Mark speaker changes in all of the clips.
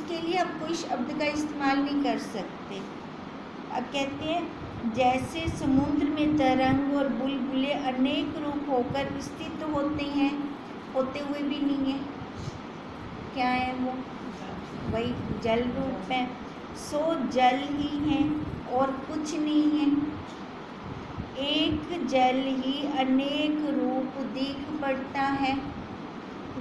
Speaker 1: उसके लिए हम कोई शब्द का इस्तेमाल नहीं कर सकते। अब कहते हैं जैसे समुद्र में तरंग और बुलबुले अनेक रूप होकर स्थित होते हैं, होते हुए भी नहीं है, क्या है वो, वही जल रूप है। सो जल ही है और कुछ नहीं है। एक जल ही अनेक रूप दिख पड़ता है।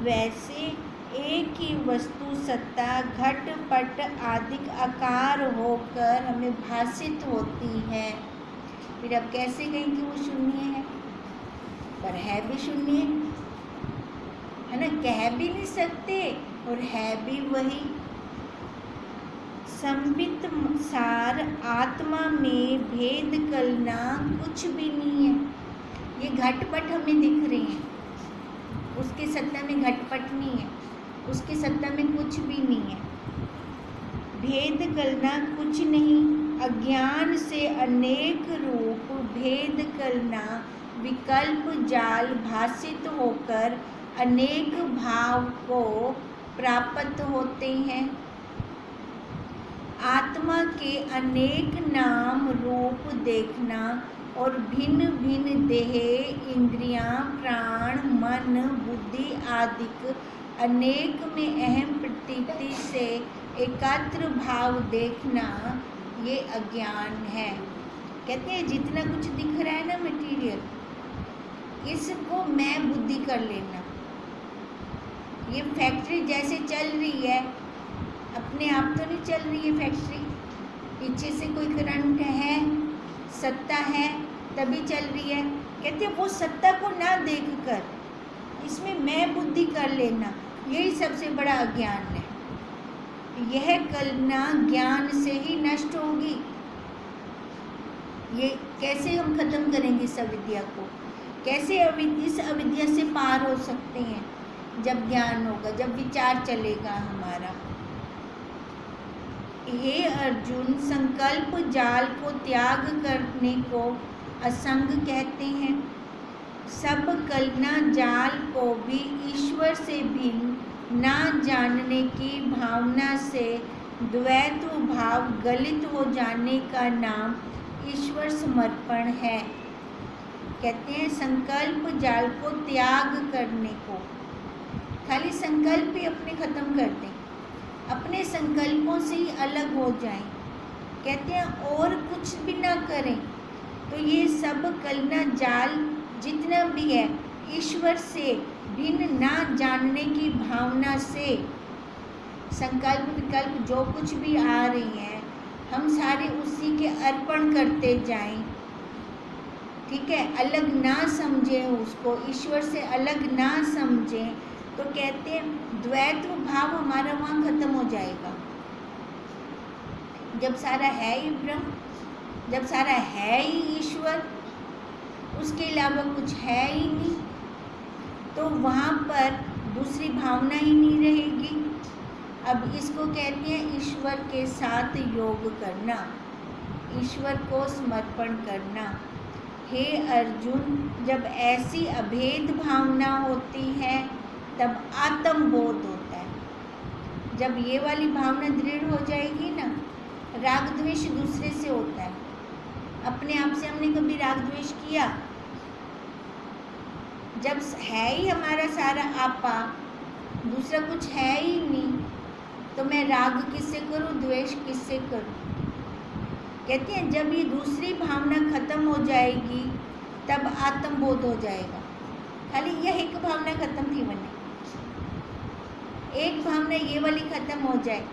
Speaker 1: वैसे एक ही वस्तु सत्ता घट पट आदि आकार होकर हमें भासित होती है। फिर अब कैसे कहें कि वो शून्य है, पर है भी शून्य, है ना, कह भी नहीं सकते और है भी वही। संबित सार आत्मा में भेद कलना कुछ भी नहीं है। ये घटपट हमें दिख रहे हैं, उसकी सत्ता में घटपट नहीं है, उसकी सत्ता में कुछ भी नहीं है। भेद कलना कुछ नहीं, अज्ञान से अनेक रूप भेद कलना विकल्प जाल भासित होकर अनेक भाव को प्राप्त होते हैं। आत्मा के अनेक नाम रूप देखना और भिन्न भिन्न देह इंद्रियां प्राण मन बुद्धि आदि अनेक में अहम प्रतीति से एकाग्र भाव देखना, ये अज्ञान है। कहते हैं जितना कुछ दिख रहा है ना मटेरियल, इसको मैं बुद्धि कर लेना। ये फैक्ट्री जैसे चल रही है, अपने आप तो नहीं चल रही है फैक्ट्री, पीछे से कोई करंट है, सत्ता है, तभी चल रही है। कहते हैं वो सत्ता को ना देखकर इसमें मैं बुद्धि कर लेना, यही सबसे बड़ा अज्ञान है। यह कल्पना ज्ञान से ही नष्ट होगी। ये कैसे हम खत्म करेंगे इस अविद्या को, कैसे इस अविद्या से पार हो सकते हैं? जब ज्ञान होगा, जब विचार चलेगा हमारा। हे अर्जुन, संकल्प जाल को त्याग करने को असंग कहते हैं। सब कल्पना जाल को भी ईश्वर से भिन्न ना जानने की भावना से द्वैत भाव गलित हो जाने का नाम ईश्वर समर्पण है। कहते हैं संकल्प जाल को त्याग करने को, खाली संकल्प ही अपने खत्म कर दें, अपने संकल्पों से ही अलग हो जाएं। कहते हैं और कुछ भी ना करें, तो ये सब कल्पना जाल जितना भी है ईश्वर से भिन्न ना जानने की भावना से, संकल्प विकल्प जो कुछ भी आ रही हैं, हम सारे उसी के अर्पण करते जाएं। ठीक है, अलग ना समझें उसको, ईश्वर से अलग ना समझें, तो कहते हैं द्वैत भाव हमारा वहाँ खत्म हो जाएगा। जब सारा है ही ब्रह्म, जब सारा है ही ईश्वर, उसके अलावा कुछ है ही नहीं, तो वहाँ पर दूसरी भावना ही नहीं रहेगी। अब इसको कहते हैं ईश्वर के साथ योग करना, ईश्वर को समर्पण करना। हे अर्जुन, जब ऐसी अभेद भावना होती है तब आत्मबोध होता है। जब ये वाली भावना दृढ़ हो जाएगी ना, राग द्वेष दूसरे से होता है, अपने आप से हमने कभी राग द्वेष किया? जब है ही हमारा सारा आपा, दूसरा कुछ है ही नहीं, तो मैं राग किससे करूं, द्वेष किससे करूं? कहते हैं जब ये दूसरी भावना खत्म हो जाएगी तब आत्मबोध हो जाएगा। खाली यह एक भावना खत्म थी बने, एक भावना ये वाली खत्म हो जाए,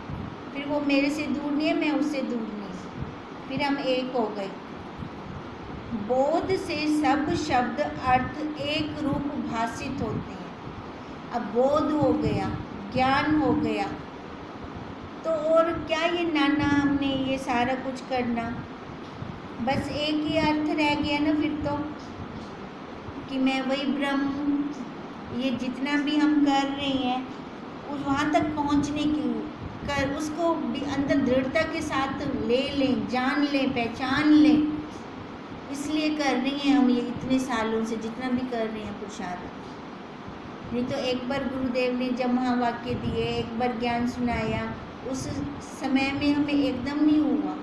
Speaker 1: फिर वो मेरे से दूर नहीं है, मैं उससे दूर नहीं, फिर हम एक हो गए। बोध से सब शब्द अर्थ एक रूप भासित होते हैं। अब बोध हो गया, ज्ञान हो गया, तो और क्या ये नाना हमने ये सारा कुछ करना, बस एक ही अर्थ रह गया ना फिर तो, कि मैं वही ब्रह्म हूँ। ये जितना भी हम कर रहे हैं उस वहाँ तक पहुँचने की कर, उसको भी अंदर दृढ़ता के साथ ले लें, जान लें, पहचान लें, इसलिए कर रही हैं हम ये इतने सालों से जितना भी कर रहे हैं पुरुषार्थ। नहीं तो एक बार गुरुदेव ने जब महावाक्य दिए, एक बार ज्ञान सुनाया, उस समय में हमें एकदम नहीं हुआ,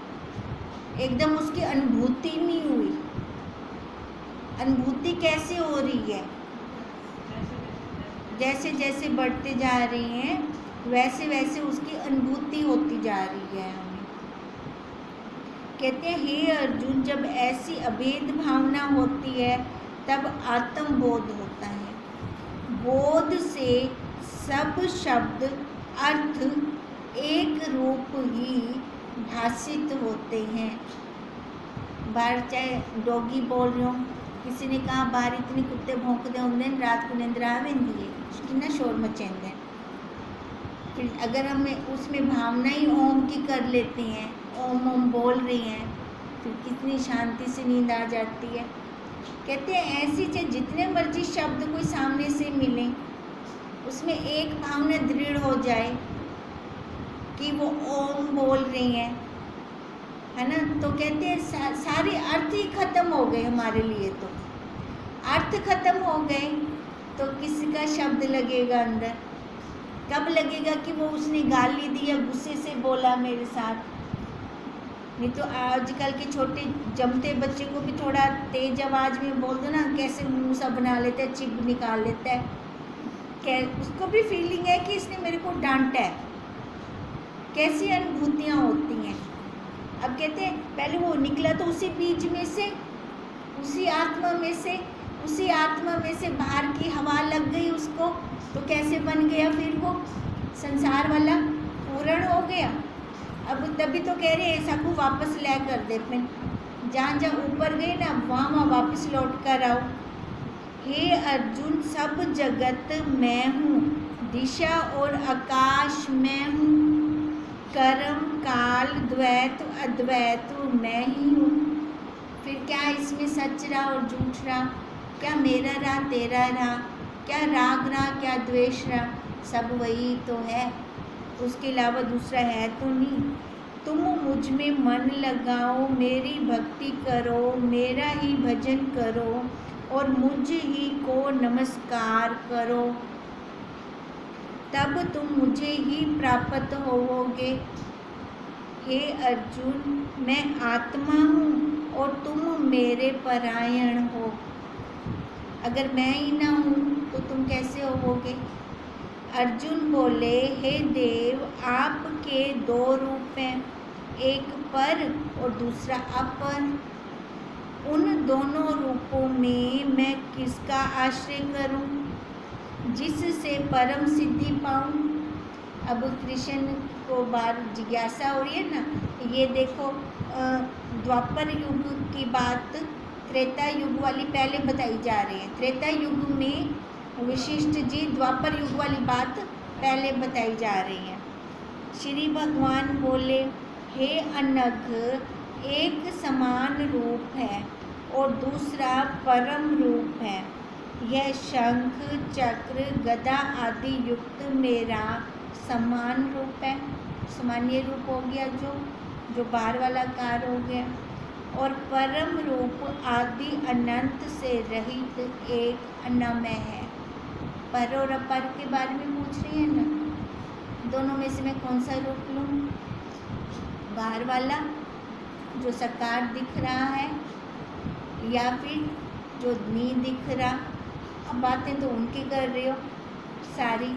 Speaker 1: एकदम उसकी अनुभूति नहीं हुई। अनुभूति कैसे हो रही है? जैसे जैसे बढ़ते जा रहे हैं वैसे वैसे उसकी अनुभूति होती जा रही है हमें। कहते हैं हे अर्जुन, जब ऐसी अभेद भावना होती है तब आत्मबोध होता है। बोध से सब शब्द अर्थ एक रूप ही भाषित होते हैं। बाहर चाहे डॉगी बोल रहे हो, किसी ने कहा बाहर इतने कुत्ते भौंकते होंगे रात को निंद्रा आवेंदी है, कितना शोर मचेंगे। फिर अगर हमें उसमें भावना ही ओम की कर लेते हैं, ओम ओम बोल रही हैं, फिर कितनी शांति से नींद आ जाती है। कहते हैं ऐसी चाहे जितने मर्जी शब्द कोई सामने से मिले, उसमें एक भावना दृढ़ हो जाए कि वो ओम बोल रही हैं, है ना, तो कहते हैं सारे अर्थ ही खत्म हो गए हमारे लिए। तो अर्थ खत्म हो गए तो किसी का शब्द लगेगा अंदर? कब लगेगा कि वो उसने गाली दी या गुस्से से बोला मेरे साथ। नहीं तो आजकल के छोटे जमते बच्चे को भी थोड़ा तेज आवाज़ में बोल दो ना, कैसे मुंह सा बना लेता है, चिप निकाल लेता है। क्या उसको भी फीलिंग है कि इसने मेरे को डांटा है। कैसी अनुभूतियाँ होती हैं। अब कहते हैं पहले वो निकला तो उसी बीज में से, उसी आत्मा में से बाहर की हवा लग गई उसको, तो कैसे बन गया फिर वो संसार वाला पूर्ण हो गया। अब तभी तो कह रहे हैं सबको वापस ले कर दे, फिर जहाँ जहाँ ऊपर गए ना वहाँ वापस लौट कर आओ। हे अर्जुन, सब जगत मैं हूँ, दिशा और आकाश मैं हूँ, कर्म काल द्वैत अद्वैत मैं ही हूँ। फिर क्या इसमें सच रहा और झूठ रहा? क्या मेरा रहा तेरा रहा? क्या राग रहा क्या द्वेष रहा? सब वही तो है, उसके अलावा दूसरा है तो नहीं। तुम मुझ में मन लगाओ, मेरी भक्ति करो, मेरा ही भजन करो और मुझ ही को नमस्कार करो, तब तुम मुझे ही प्राप्त होवोगे। हे अर्जुन, मैं आत्मा हूँ और तुम मेरे परायण हो। अगर मैं ही ना हूँ तो तुम कैसे होवोगे? अर्जुन बोले, हे देव, आपके दो रूप हैं, एक पर और दूसरा अपर। उन दोनों रूपों में मैं किसका आश्रय करूं, जिससे परम सिद्धि पाऊं? अब कृष्ण को बार जिज्ञासा हो रही है ना। ये देखो द्वापर युग की बात त्रेता युग वाली पहले बताई जा रही है। त्रेता युग में वशिष्ठ जी द्वापर युग वाली बात पहले बताई जा रही है। श्री भगवान बोले, हे अनघ, एक समान रूप है और दूसरा परम रूप है। यह शंख चक्र गदा आदि युक्त मेरा समान रूप है। सामान्य रूप हो गया जो बाहर वाला कार हो गया, और परम रूप आदि अनंत से रहित एक अनामय है। पर और अपर के बारे में पूछ रही है ना। दोनों में से मैं कौन सा रूप लूँ? बाहर वाला जो साकार दिख रहा है, या फिर जो नहीं दिख रहा? अब बातें तो उनकी कर रहे हो सारी,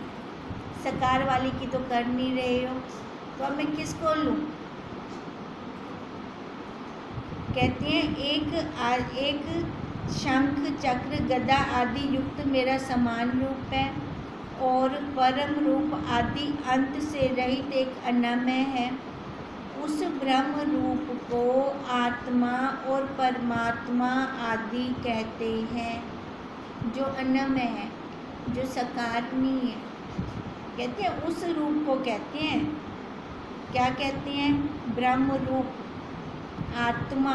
Speaker 1: साकार वाली की तो कर नहीं रहे हो, तो अब मैं किसको लूँ? कहते हैं एक शंख चक्र गदा आदि युक्त मेरा समान रूप है और परम रूप आदि अंत से रहित एक अनामय है। उस ब्रह्म रूप को आत्मा और परमात्मा आदि कहते हैं, जो अनामय है, जो साकार नहीं है। कहते हैं उस रूप को कहते हैं, क्या कहते हैं? ब्रह्म रूप, आत्मा,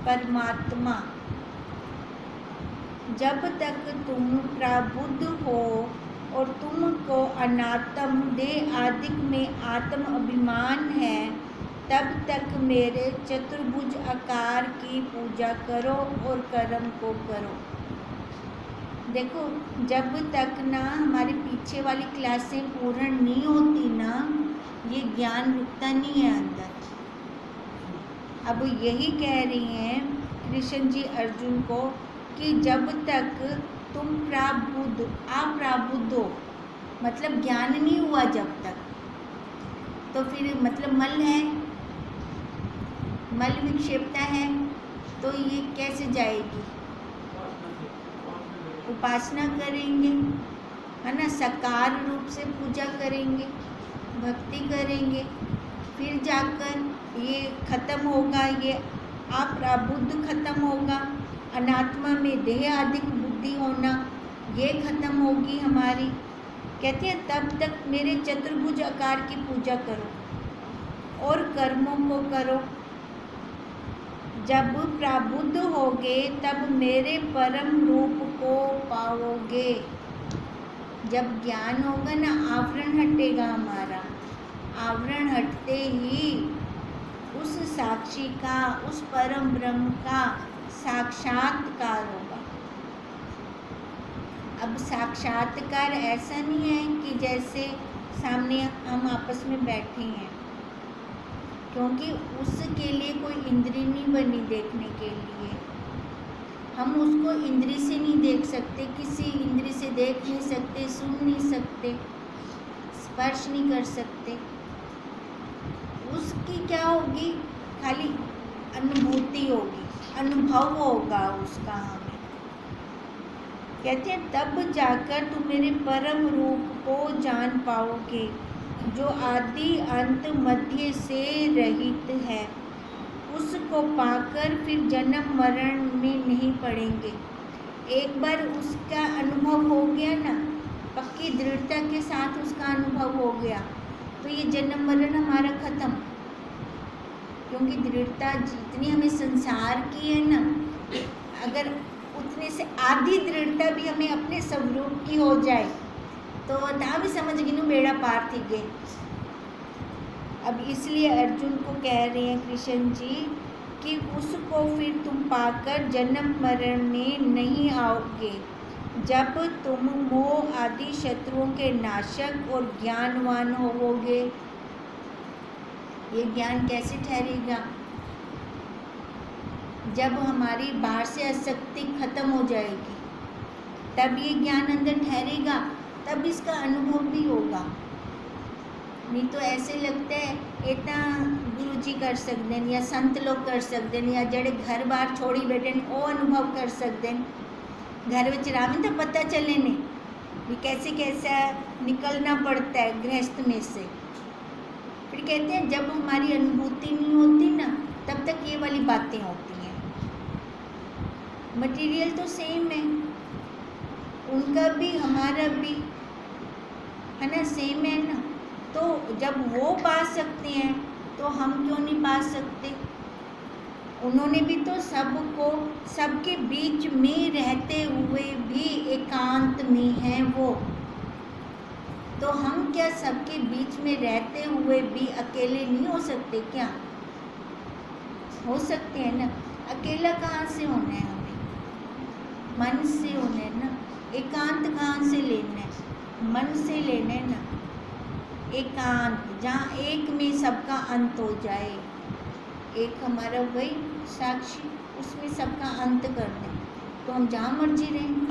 Speaker 1: परमात्मा। जब तक तुम प्रबुद्ध हो और तुमको अनात्म देह आदि में आत्म अभिमान है, तब तक मेरे चतुर्भुज आकार की पूजा करो और कर्म को करो। देखो, जब तक ना हमारे पीछे वाली क्लासें पूर्ण नहीं होती ना, ये ज्ञान रुकता नहीं है अंदर। अब यही कह रही हैं कृष्ण जी अर्जुन को कि जब तक तुम अप्राबुद्ध हो, मतलब ज्ञान नहीं हुआ जब तक, तो फिर मतलब मल है, मल विक्षेपता है, तो ये कैसे जाएगी? उपासना करेंगे, है ना, साकार रूप से पूजा करेंगे, भक्ति करेंगे, फिर जाकर ये खत्म होगा, ये अप्राबुद्ध खत्म होगा, अनात्मा में देह आदिक बुद्धि होना ये खत्म होगी हमारी। कहते हैं तब तक मेरे चतुर्भुज आकार की पूजा करो और कर्मों को करो। जब प्राबुद्ध होगे तब मेरे परम रूप को पाओगे। जब ज्ञान होगा ना, आवरण हटेगा हमारा, आवरण हटते ही उस साक्षी का, उस परम ब्रह्म का साक्षात्कार होगा। अब साक्षात्कार ऐसा नहीं है कि जैसे सामने हम आपस में बैठे हैं, क्योंकि उसके लिए कोई इंद्री नहीं बनी देखने के लिए। हम उसको इंद्री से नहीं देख सकते, किसी इंद्री से देख नहीं सकते, सुन नहीं सकते, स्पर्श नहीं कर सकते। उसकी क्या होगी? खाली अनुभूति होगी, अनुभव होगा उसका हमें। कहते हैं तब जाकर तुम मेरे परम रूप को जान पाओगे, जो आदि अंत मध्य से रहित है। उसको पाकर फिर जन्म मरण में नहीं पड़ेंगे। एक बार उसका अनुभव हो गया ना, पक्की दृढ़ता के साथ उसका अनुभव हो गया, तो ये जन्म मरण हमारा खत्म। क्योंकि दृढ़ता जितनी हमें संसार की है ना, अगर उतने से आधी दृढ़ता भी हमें अपने स्वरूप की हो जाए तो ता भी समझ गिनू बेड़ा पार थी गए। अब इसलिए अर्जुन को कह रहे हैं कृष्ण जी कि उसको फिर तुम पाकर जन्म मरण में नहीं आओगे, जब तुम मोह आदि शत्रुओं के नाशक और ज्ञानवान होवोगे। ये ज्ञान कैसे ठहरेगा? जब हमारी बाहर से आसक्ति खत्म हो जाएगी, तब ये ज्ञान अंदर ठहरेगा, तब इसका अनुभव भी होगा। नहीं तो ऐसे लगता है इतना गुरु जी कर सकते हैं, या संत लोग कर सकते हैं, या जड़े घर बार छोड़ी बैठे वो अनुभव कर सकते हैं। घर में राम तो पता चले नहीं ये कैसे कैसा निकलना पड़ता है गृहस्थ में से। फिर कहते हैं जब हमारी अनुभूति नहीं होती ना, तब तक ये वाली बातें होती हैं। मटेरियल तो सेम है, उनका भी हमारा भी, है ना, सेम है ना। तो जब वो पा सकते हैं तो हम क्यों नहीं पा सकते? उन्होंने भी तो सबको, सबके बीच में रहते हुए भी एकांत में हैं वो। तो हम क्या सबके बीच में रहते हुए भी अकेले नहीं हो सकते क्या? हो सकते हैं ना। अकेला कहाँ से होना है? हमें मन से होना है ना। एकांत कहाँ से लेना है? मन से लेना है ना। एकांत जहाँ एक में सबका अंत हो जाए, एक हमारा वही साक्षी, उसमें सबका अंत कर दें, तो हम जहाँ मर्जी रहें।